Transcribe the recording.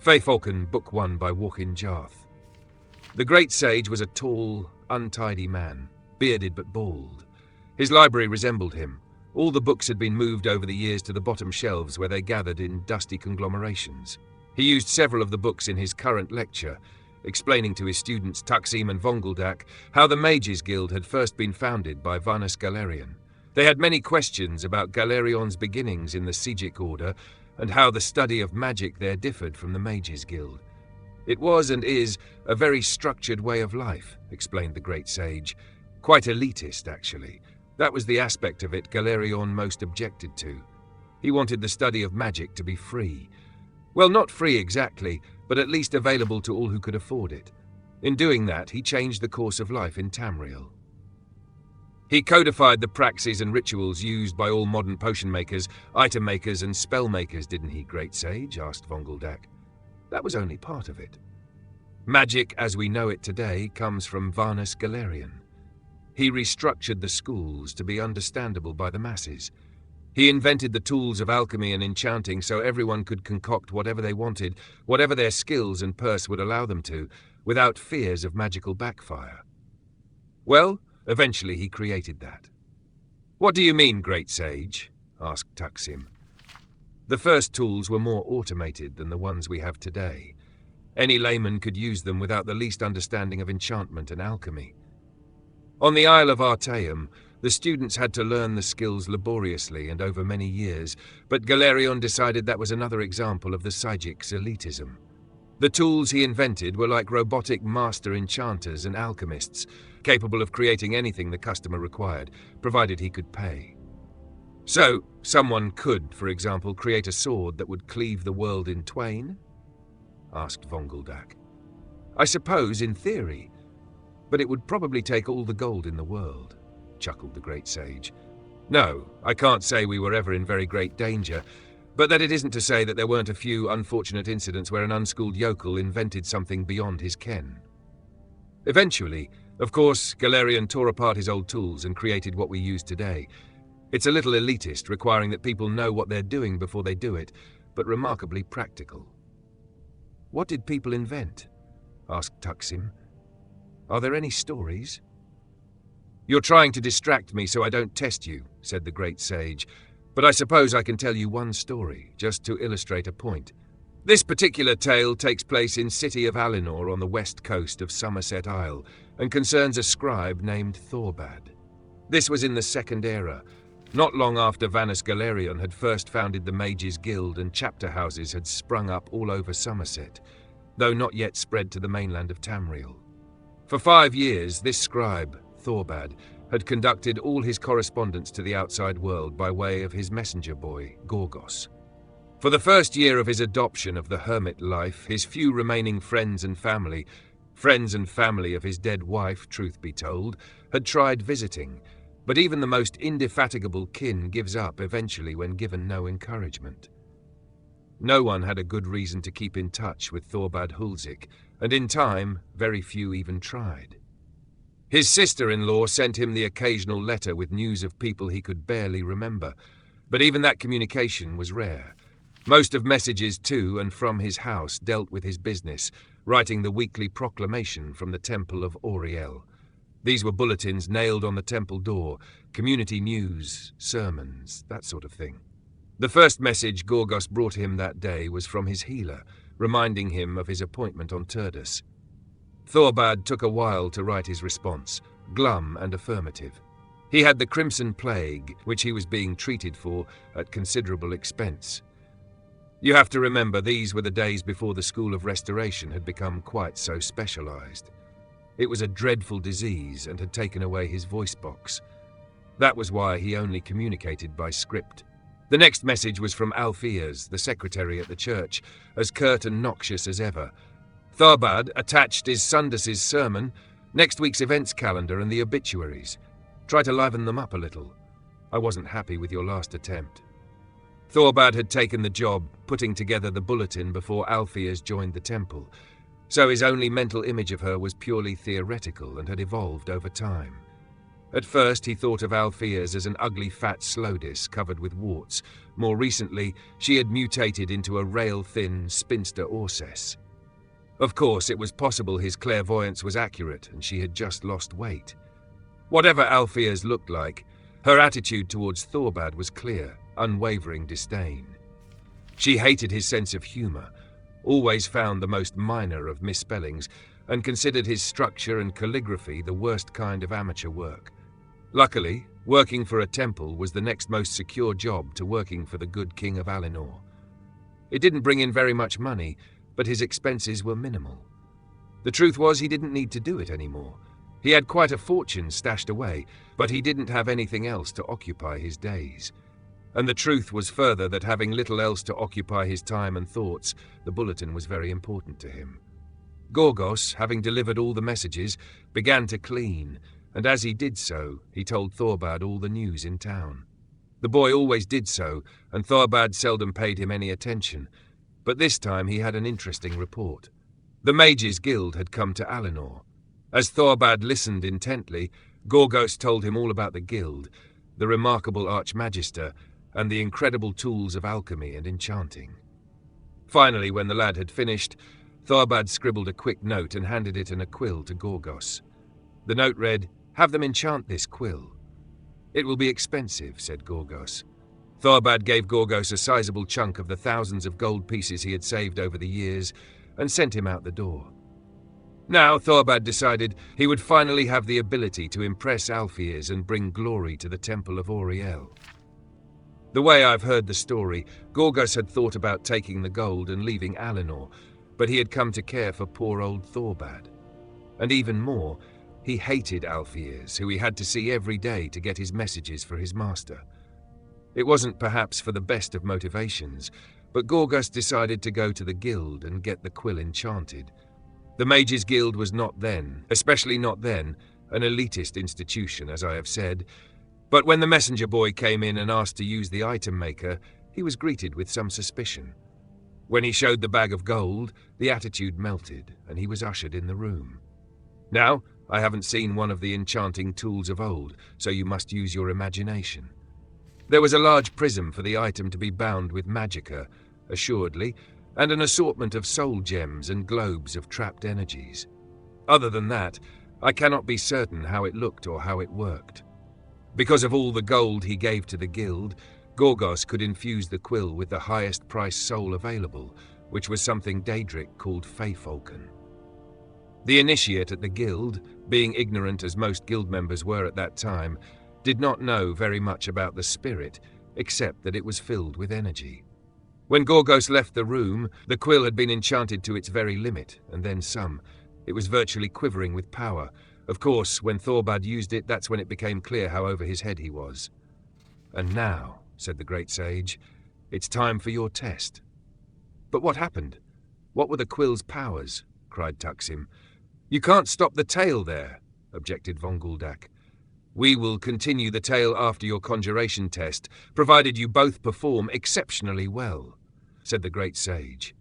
Feyfolken, Book 1 by Walkin Jarth. The great sage was a tall, untidy man, bearded but bald. His library resembled him. All the books had been moved over the years to the bottom shelves where they gathered in dusty conglomerations. He used several of the books in his current lecture, explaining to his students Taksim and Vonguldak how the Mages Guild had first been founded by Vanus Galerion. They had many questions about Galerion's beginnings in the Sijic Order and how the study of magic there differed from the Mages Guild. It was and is a very structured way of life, explained the great sage. Quite elitist, actually. That was the aspect of it Galerion most objected to. He wanted the study of magic to be free. Well, not free exactly, but at least available to all who could afford it. In doing that, he changed the course of life in Tamriel. He codified the praxes and rituals used by all modern potion makers, item makers, and spell makers, didn't he, great sage? Asked Vonguldak. That was only part of it. Magic, as we know it today, comes from Vanus Galerion. He restructured the schools to be understandable by the masses. He invented the tools of alchemy and enchanting so everyone could concoct whatever they wanted, whatever their skills and purse would allow them to, without fears of magical backfire. Well, eventually he created that. What do you mean, great sage? Asked Taksim. The first tools were more automated than the ones we have today. Any layman could use them without the least understanding of enchantment and alchemy. On the Isle of Artaeum, the students had to learn the skills laboriously and over many years, but Galerion decided that was another example of the Sijic's elitism. The tools he invented were like robotic master enchanters and alchemists, capable of creating anything the customer required, provided he could pay. So, someone could, for example, create a sword that would cleave the world in twain? Asked Vonguldak. I suppose, in theory, but it would probably take all the gold in the world, chuckled the great sage. No, I can't say we were ever in very great danger, but that it isn't to say that there weren't a few unfortunate incidents where an unschooled yokel invented something beyond his ken. Eventually, of course, Galerion tore apart his old tools and created what we use today. It's a little elitist, requiring that people know what they're doing before they do it, but remarkably practical. What did people invent? Asked Taksim. Are there any stories? You're trying to distract me so I don't test you, said the great sage, but I suppose I can tell you one story, just to illustrate a point. This particular tale takes place in City of Alinor on the west coast of Somerset Isle, and concerns a scribe named Thorbad. This was in the Second Era, not long after Vanus Galerion had first founded the Mages Guild and chapter houses had sprung up all over Somerset, though not yet spread to the mainland of Tamriel. For 5 years, this scribe, Thorbad, had conducted all his correspondence to the outside world by way of his messenger boy, Gorgos. For the first year of his adoption of the hermit life, his few remaining friends and family of his dead wife, truth be told, had tried visiting, but even the most indefatigable kin gives up eventually when given no encouragement. No one had a good reason to keep in touch with Thorbad Hulzik, and in time, very few even tried. His sister-in-law sent him the occasional letter with news of people he could barely remember, but even that communication was rare. Most of messages to and from his house dealt with his business, writing the weekly proclamation from the Temple of Auriel. These were bulletins nailed on the temple door, community news, sermons, that sort of thing. The first message Gorgos brought him that day was from his healer, reminding him of his appointment on Turdus. Thorbad took a while to write his response, glum and affirmative. He had the Crimson Plague, which he was being treated for at considerable expense. You have to remember these were the days before the School of Restoration had become quite so specialized. It was a dreadful disease and had taken away his voice box. That was why he only communicated by script. The next message was from Alpheus, the secretary at the church, as curt and noxious as ever. Thorbad attached is Sundus's sermon, next week's events calendar and the obituaries. Try to liven them up a little. I wasn't happy with your last attempt. Thorbad had taken the job, putting together the bulletin before Alpheus joined the temple, so his only mental image of her was purely theoretical and had evolved over time. At first he thought of Alpheus as an ugly fat Slodis covered with warts. More recently, she had mutated into a rail-thin spinster Orcess. Of course, it was possible his clairvoyance was accurate and she had just lost weight. Whatever Alpheus looked like, her attitude towards Thorbad was clear, unwavering disdain. She hated his sense of humour, always found the most minor of misspellings, and considered his structure and calligraphy the worst kind of amateur work. Luckily, working for a temple was the next most secure job to working for the good king of Alinor. It didn't bring in very much money, but his expenses were minimal. The truth was he didn't need to do it anymore. He had quite a fortune stashed away, but he didn't have anything else to occupy his days. And the truth was further that having little else to occupy his time and thoughts, the bulletin was very important to him. Gorgos, having delivered all the messages, began to clean, and as he did so, he told Thorbad all the news in town. The boy always did so, and Thorbad seldom paid him any attention, but this time he had an interesting report. The Mages' Guild had come to Alinor. As Thorbad listened intently, Gorgos told him all about the guild, the remarkable Archmagister, and the incredible tools of alchemy and enchanting. Finally, when the lad had finished, Thorbad scribbled a quick note and handed it and a quill to Gorgos. The note read, "Have them enchant this quill." "It will be expensive," said Gorgos. Thorbad gave Gorgos a sizable chunk of the thousands of gold pieces he had saved over the years and sent him out the door. Now Thorbad decided he would finally have the ability to impress Alpheus and bring glory to the Temple of Auriel. The way I've heard the story, Gorgos had thought about taking the gold and leaving Alinor, but he had come to care for poor old Thorbad. And even more, he hated Alpheus, who he had to see every day to get his messages for his master. It wasn't perhaps for the best of motivations, but Gorgos decided to go to the guild and get the quill enchanted. The Mages' Guild was not then, especially not then, an elitist institution, as I have said, but when the messenger boy came in and asked to use the item maker, he was greeted with some suspicion. When he showed the bag of gold, the attitude melted, and he was ushered in the room. Now, I haven't seen one of the enchanting tools of old, so you must use your imagination. There was a large prism for the item to be bound with magicka, assuredly, and an assortment of soul gems and globes of trapped energies. Other than that, I cannot be certain how it looked or how it worked. Because of all the gold he gave to the guild, Gorgos could infuse the quill with the highest priced soul available, which was something Daedric called Feyfolken. The initiate at the guild, being ignorant as most guild members were at that time, did not know very much about the spirit, except that it was filled with energy. When Gorgos left the room, the quill had been enchanted to its very limit, and then some. It was virtually quivering with power. Of course, when Thorbad used it, that's when it became clear how over his head he was. "And now," said the great sage, "it's time for your test." "But what happened? What were the quill's powers?" cried Taksim. "You can't stop the tale there," objected Vonguldak. "We will continue the tale after your conjuration test, provided you both perform exceptionally well," said the great sage.